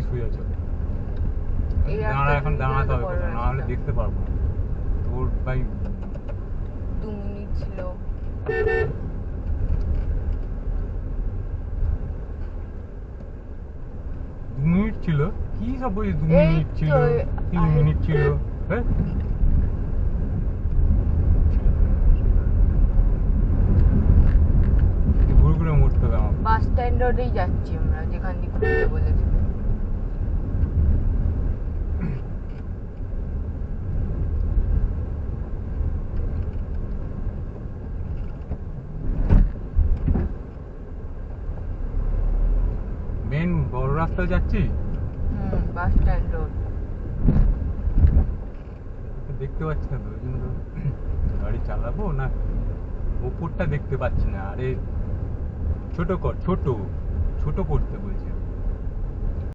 সোজা চল। দাঁড়া, এখন দাঁড়াতে হবে কোথাও, না হলে দেখতে পারবো না তোর ভাই। 2 মিনিট ছিল। 2 মিনিট ছিল? কি সব বলছিস? 2 মিনিট ছিল, 3 মিনিট ছিল। হ্যাঁ, ঘুরে ঘুরে মরতে হবে আমার। বাস স্ট্যান্ড রোডেই যাচ্ছি আমরা, যেখান দিয়ে ঘুরতে বলেছি। মেন বড় রাস্তায় যাচ্ছি। Bus stand road. দেখতে পাচ্ছি না তো, ওই জন্য গাড়ি চালাবো না। ওপরটা দেখতে পাচ্ছি না। আরে ছোট কর, ছোট ছোট করতে বলছি।